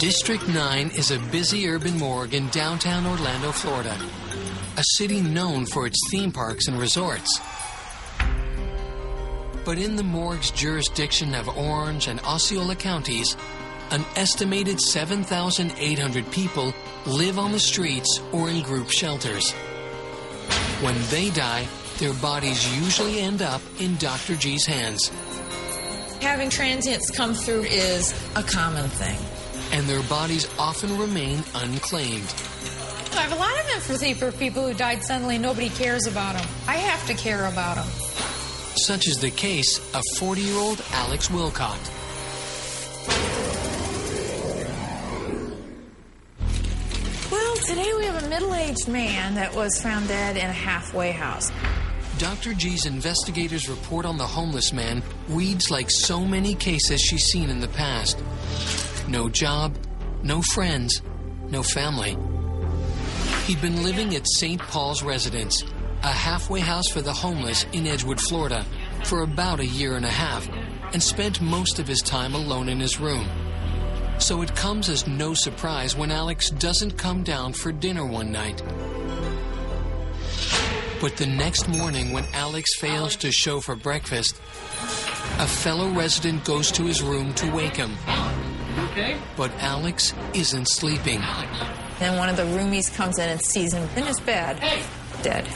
District 9 is a busy urban morgue in downtown Orlando, Florida, a city known for its theme parks and resorts. But in the morgue's jurisdiction of Orange and Osceola counties, an estimated 7,800 people live on the streets or in group shelters. When they die, their bodies usually end up in Dr. G's hands. Having transients come through is a common thing. And their bodies often remain unclaimed. I have a lot of empathy for people who died suddenly and nobody cares about them. I have to care about them. Such is the case of 40-year-old Alex Wilcott. Well, today we have a middle-aged man that was found dead in a halfway house. Dr. G's investigators' report on the homeless man reads like so many cases she's seen in the past. No job, no friends, no family. He'd been living at St. Paul's Residence, a halfway house for the homeless in Edgewood, Florida, for about a year and a half, and spent most of his time alone in his room. So it comes as no surprise when Alex doesn't come down for dinner one night. But the next morning, when Alex fails to show for breakfast, a fellow resident goes to his room to wake him. Okay. But Alex isn't sleeping. Then one of the roomies comes in and sees him in his bed, dead.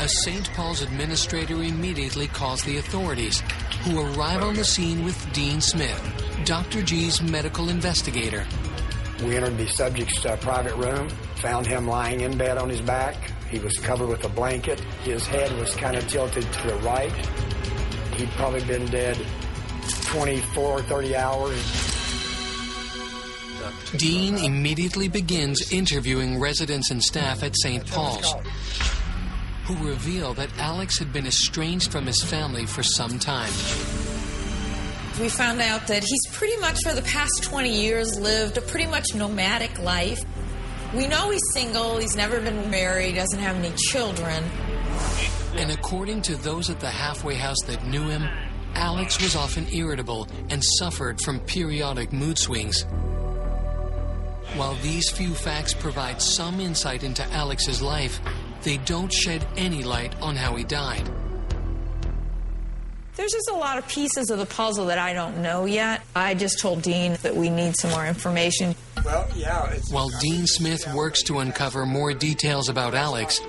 A St. Paul's administrator immediately calls the authorities, who arrive on the scene with Dean Smith, Dr. G's medical investigator. We entered the subject's private room, found him lying in bed on his back. He was covered with a blanket. His head was kind of tilted to the right. He'd probably been dead 24, 30 hours. Dean immediately begins interviewing residents and staff at St. Paul's, who reveal that Alex had been estranged from his family for some time. We found out that he's pretty much for the past 20 years lived a pretty much nomadic life. We know he's single, he's never been married, doesn't have any children. And according to those at the halfway house that knew him, Alex was often irritable and suffered from periodic mood swings. While these few facts provide some insight into Alex's life, they don't shed any light on how he died. There's just a lot of pieces of the puzzle that I don't know yet. I just told Dean that we need some more information. Well, yeah. While Dean Smith works to uncover more details about Alex,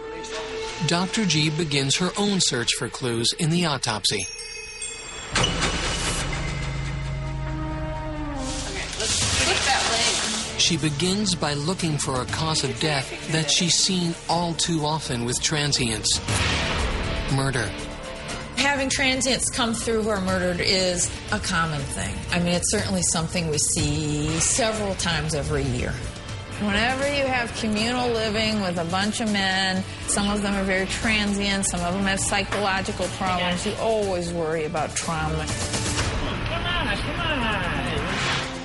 Dr. G begins her own search for clues in the autopsy. Okay, let's flip that leg. She begins by looking for a cause of death that she's seen all too often with transients: murder. Having transients come through who are murdered is a common thing. I mean, it's certainly something we see several times every year. Whenever you have communal living with a bunch of men, some of them are very transient, some of them have psychological problems, you always worry about trauma. Come on.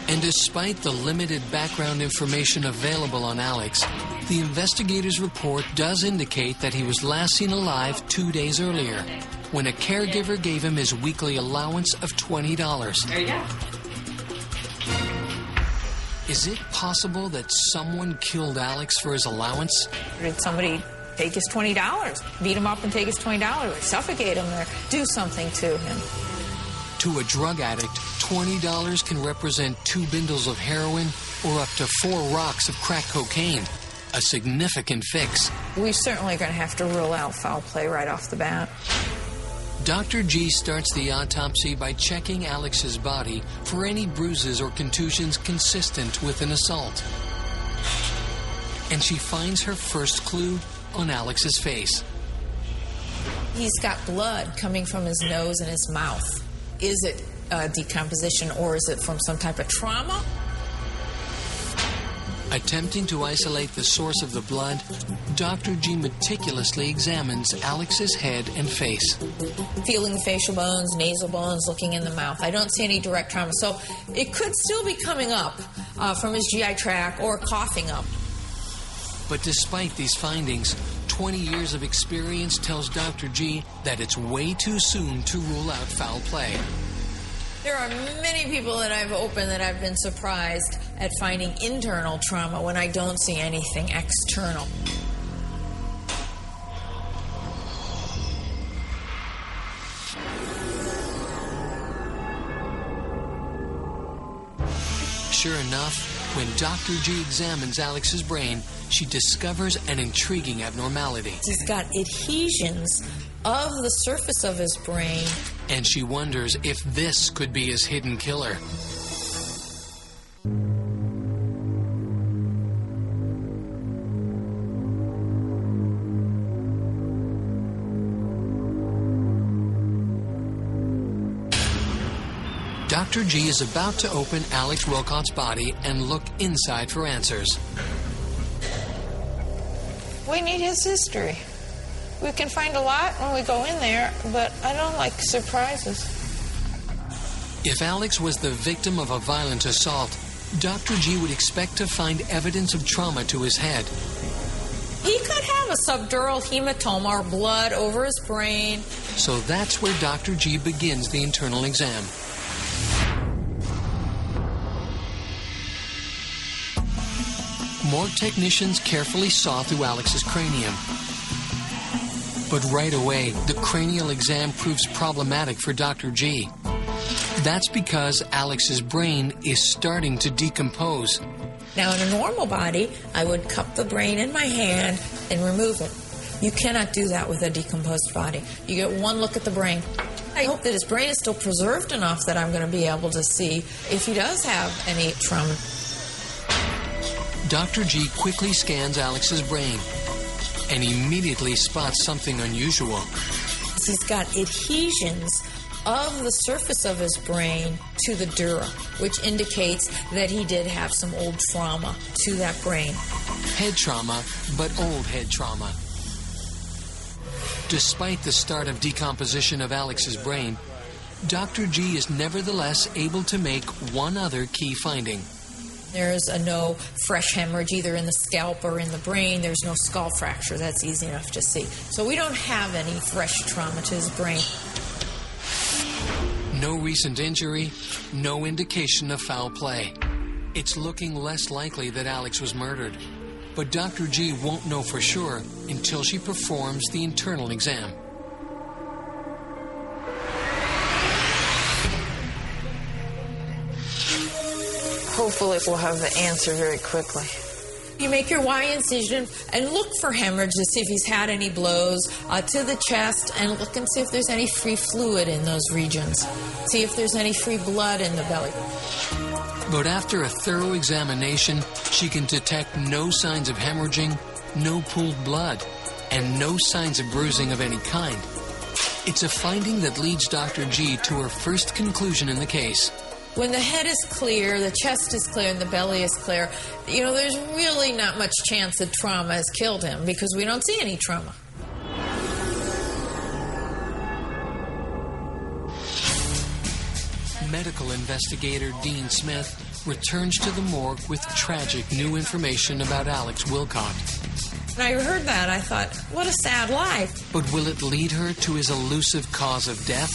And despite the limited background information available on Alex, the investigators' report does indicate that he was last seen alive 2 days earlier, when a caregiver gave him his weekly allowance of $20. There you go. Is it possible that someone killed Alex for his allowance? Did somebody take his $20, beat him up and take his $20, or suffocate him, or do something to him? To a drug addict, $20 can represent 2 bundles of heroin or up to 4 rocks of crack cocaine. A significant fix. We certainly are going to have to rule out foul play right off the bat. Dr. G starts the autopsy by checking Alex's body for any bruises or contusions consistent with an assault. And she finds her first clue on Alex's face. He's got blood coming from his nose and his mouth. Is it decomposition, or is it from some type of trauma? Attempting to isolate the source of the blood, Dr. G meticulously examines Alex's head and face. Feeling the facial bones, nasal bones, looking in the mouth. I don't see any direct trauma. So it could still be coming up from his GI tract or coughing up. But despite these findings, 20 years of experience tells Dr. G that it's way too soon to rule out foul play. There are many people that I've opened that I've been surprised at finding internal trauma when I don't see anything external. Sure enough, when Dr. G examines Alex's brain, she discovers an intriguing abnormality. He's got adhesions of the surface of his brain. And she wonders if this could be his hidden killer. Dr. G is about to open Alex Wilcott's body and look inside for answers. We need his history. We can find a lot when we go in there, but I don't like surprises. If Alex was the victim of a violent assault, Dr. G would expect to find evidence of trauma to his head. He could have a subdural hematoma or blood over his brain. So that's where Dr. G begins the internal exam. More technicians carefully saw through Alex's cranium. But right away, the cranial exam proves problematic for Dr. G. That's because Alex's brain is starting to decompose. Now, in a normal body, I would cup the brain in my hand and remove it. You cannot do that with a decomposed body. You get one look at the brain. I hope that his brain is still preserved enough that I'm going to be able to see if he does have any trauma. Dr. G quickly scans Alex's brain and immediately spots something unusual. He's got adhesions of the surface of his brain to the dura, which indicates that he did have some old trauma to that brain. Head trauma, but old head trauma. Despite the start of decomposition of Alex's brain, Dr. G is nevertheless able to make one other key finding. There's no fresh hemorrhage either in the scalp or in the brain. There's no skull fracture. That's easy enough to see. So we don't have any fresh trauma to his brain. No recent injury, no indication of foul play. It's looking less likely that Alex was murdered. But Dr. G won't know for sure until she performs the internal exam. Hopefully we'll have the answer very quickly. You make your Y incision and look for hemorrhage to see if he's had any blows to the chest, and look and see if there's any free fluid in those regions. See if there's any free blood in the belly. But after a thorough examination, she can detect no signs of hemorrhaging, no pooled blood, and no signs of bruising of any kind. It's a finding that leads Dr. G to her first conclusion in the case. When the head is clear, the chest is clear, and the belly is clear, there's really not much chance that trauma has killed him because we don't see any trauma. Medical investigator Dean Smith returns to the morgue with tragic new information about Alex Wilcott. When I heard that, I thought, what a sad life. But will it lead her to his elusive cause of death?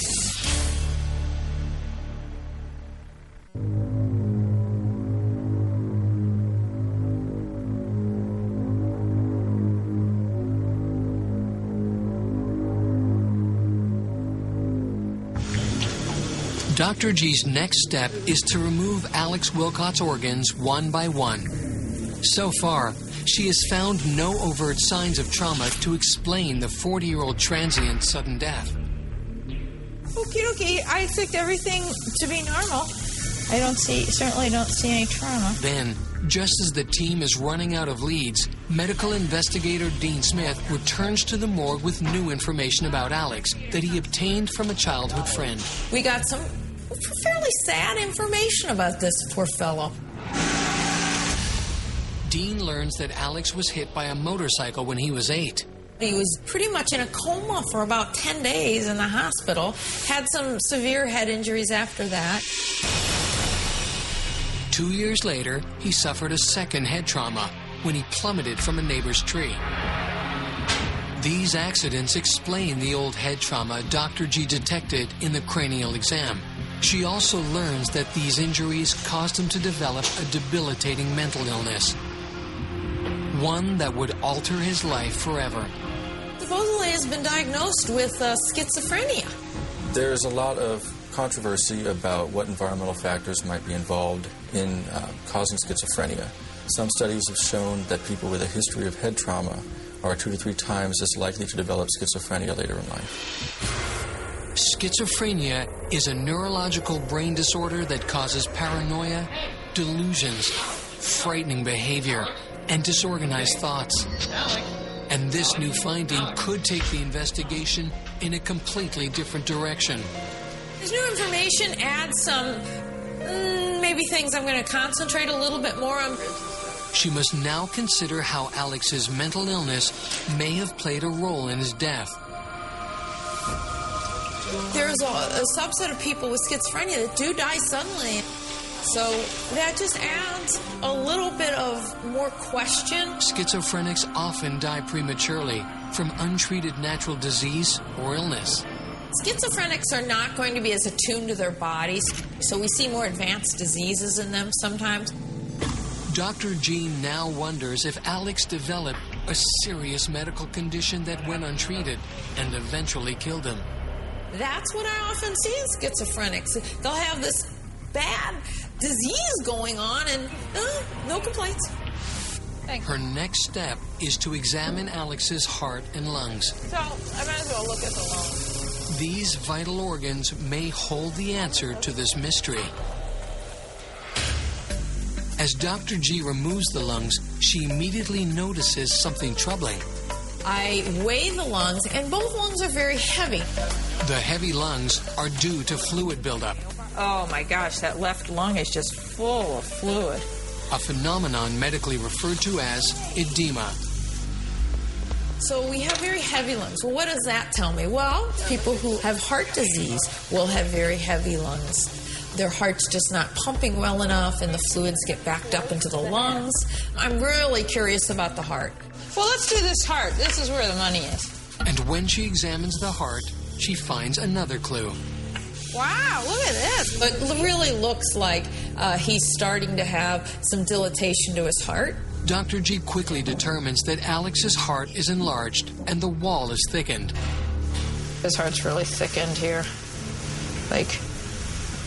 Dr. G's next step is to remove Alex Wilcott's organs one by one. So far, she has found no overt signs of trauma to explain the 40-year-old transient's sudden death. Okie dokie, I expect everything to be normal. I certainly don't see any trauma. Then, just as the team is running out of leads, medical investigator Dean Smith returns to the morgue with new information about Alex that he obtained from a childhood friend. We got some fairly sad information about this poor fellow. Dean learns that Alex was hit by a motorcycle when he was 8. He was pretty much in a coma for about 10 days in the hospital. Had some severe head injuries after that. 2 years later, he suffered a second head trauma when he plummeted from a neighbor's tree. These accidents explain the old head trauma Dr. G detected in the cranial exam. She also learns that these injuries caused him to develop a debilitating mental illness, one that would alter his life forever. Supposedly has been diagnosed with schizophrenia. There's a lot of controversy about what environmental factors might be involved in causing schizophrenia. Some studies have shown that people with a history of head trauma are 2 to 3 times as likely to develop schizophrenia later in life. Schizophrenia is a neurological brain disorder that causes paranoia, delusions, frightening behavior, and disorganized thoughts. And this new finding could take the investigation in a completely different direction. This new information adds some, maybe things I'm going to concentrate a little bit more on. She must now consider how Alex's mental illness may have played a role in his death. There's a subset of people with schizophrenia that do die suddenly. So that just adds a little bit of more question. Schizophrenics often die prematurely from untreated natural disease or illness. Schizophrenics are not going to be as attuned to their bodies, so we see more advanced diseases in them sometimes. Dr. G now wonders if Alex developed a serious medical condition that went untreated and eventually killed him. That's what I often see in schizophrenics. They'll have this bad disease going on and no complaints. Thanks. Her next step is to examine Alex's heart and lungs. So I might as well look at the lungs. These vital organs may hold the answer to this mystery. As Dr. G removes the lungs, she immediately notices something troubling. I weigh the lungs, and both lungs are very heavy. The heavy lungs are due to fluid buildup. Oh my gosh, that left lung is just full of fluid. A phenomenon medically referred to as edema. So we have very heavy lungs. Well, what does that tell me? Well, people who have heart disease will have very heavy lungs. Their heart's just not pumping well enough and the fluids get backed up into the lungs. I'm really curious about the heart. Well, let's do this heart. This is where the money is. And when she examines the heart, she finds another clue. Wow, look at this. But it really looks like he's starting to have some dilatation to his heart. Dr. G quickly determines that Alex's heart is enlarged and the wall is thickened. His heart's really thickened here. Like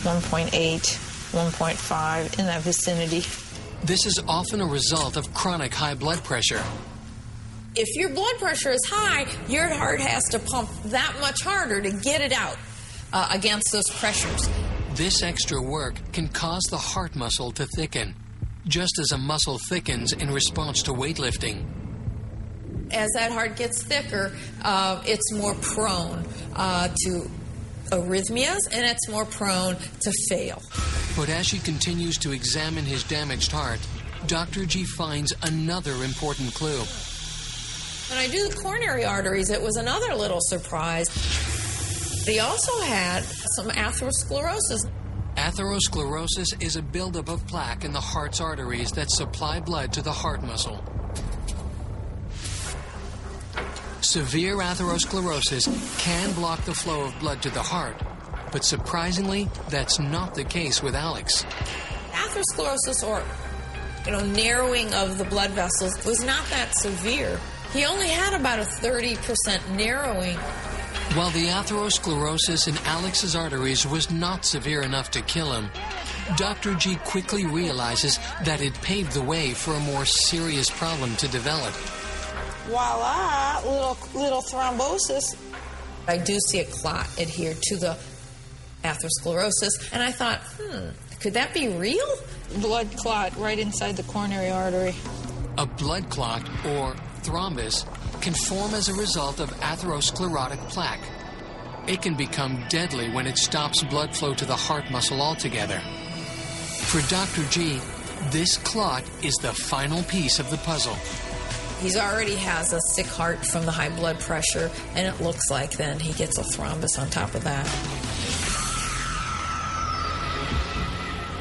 1.8, 1.5, in that vicinity. This is often a result of chronic high blood pressure. If your blood pressure is high, your heart has to pump that much harder to get it out against those pressures. This extra work can cause the heart muscle to thicken, just as a muscle thickens in response to weightlifting. As that heart gets thicker, it's more prone to arrhythmias, and it's more prone to fail. But as she continues to examine his damaged heart, Dr. G finds another important clue. When I do the coronary arteries, it was another little surprise. He also had some atherosclerosis. Atherosclerosis is a buildup of plaque in the heart's arteries that supply blood to the heart muscle. Severe atherosclerosis can block the flow of blood to the heart, but surprisingly, that's not the case with Alex. Atherosclerosis, or narrowing of the blood vessels, was not that severe. He only had about a 30% narrowing. While the atherosclerosis in Alex's arteries was not severe enough to kill him, Dr. G quickly realizes that it paved the way for a more serious problem to develop. Voila, little thrombosis. I do see a clot adhere to the atherosclerosis, and I thought, could that be real? Blood clot right inside the coronary artery. A blood clot, or thrombus, can form as a result of atherosclerotic plaque. It can become deadly when it stops blood flow to the heart muscle altogether. For Dr. G, this clot is the final piece of the puzzle. He already has a sick heart from the high blood pressure, and it looks like then he gets a thrombus on top of that.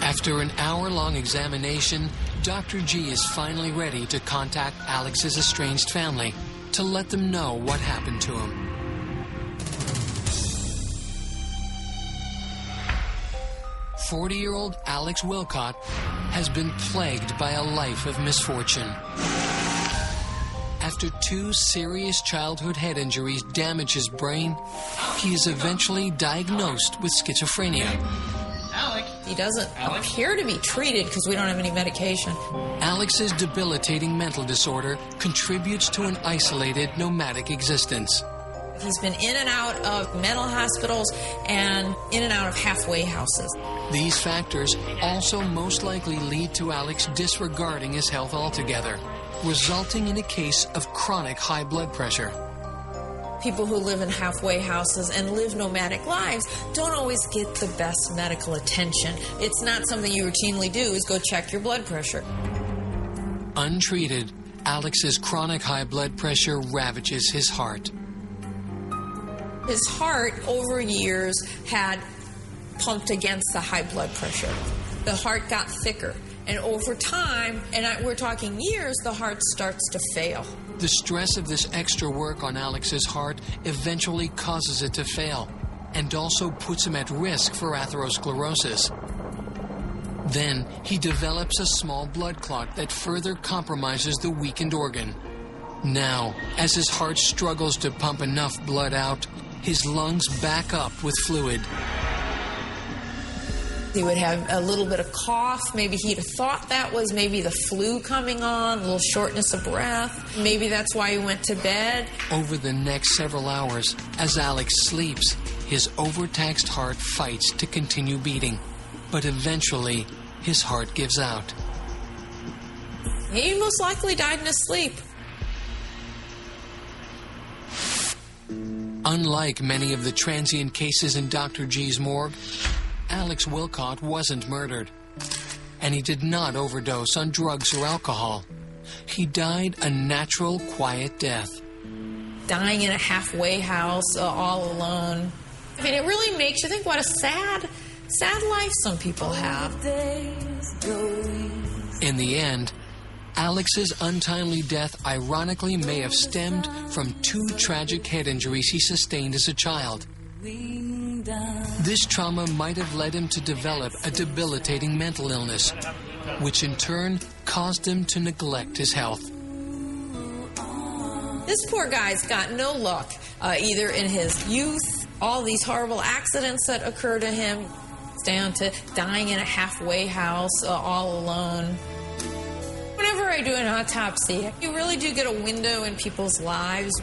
After an hour-long examination, Dr. G is finally ready to contact Alex's estranged family to let them know what happened to him. 40-year-old Alex Wilcott has been plagued by a life of misfortune. After 2 serious childhood head injuries damage his brain, he is eventually diagnosed with schizophrenia. Alex. He doesn't appear to be treated because we don't have any medication. Alex's debilitating mental disorder contributes to an isolated, nomadic existence. He's been in and out of mental hospitals and in and out of halfway houses. These factors also most likely lead to Alex disregarding his health altogether, resulting in a case of chronic high blood pressure. People who live in halfway houses and live nomadic lives don't always get the best medical attention. It's not something you routinely do, is go check your blood pressure. Untreated, Alex's chronic high blood pressure ravages his heart. His heart, over years, had pumped against the high blood pressure. The heart got thicker. And over time, and we're talking years, the heart starts to fail. The stress of this extra work on Alex's heart eventually causes it to fail, and also puts him at risk for atherosclerosis. Then he develops a small blood clot that further compromises the weakened organ. Now, as his heart struggles to pump enough blood out, his lungs back up with fluid. He would have a little bit of cough. Maybe he'd have thought that was maybe the flu coming on, a little shortness of breath. Maybe that's why he went to bed. Over the next several hours, as Alex sleeps, his overtaxed heart fights to continue beating. But eventually, his heart gives out. He most likely died in his sleep. Unlike many of the transient cases in Dr. G's morgue, Alex Wilcott wasn't murdered, and he did not overdose on drugs or alcohol. He died a natural, quiet death. Dying in a halfway house, all alone. I mean, it really makes you think what a sad life some people have. In the end, Alex's untimely death ironically may have stemmed from 2 tragic head injuries he sustained as a child. This trauma might have led him to develop a debilitating mental illness, which in turn caused him to neglect his health. This poor guy's got no luck, either in his youth, all these horrible accidents that occur to him, down to dying in a halfway house, all alone. Whenever I do an autopsy, you really do get a window in people's lives.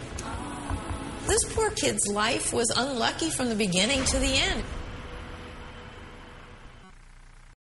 This poor kid's life was unlucky from the beginning to the end.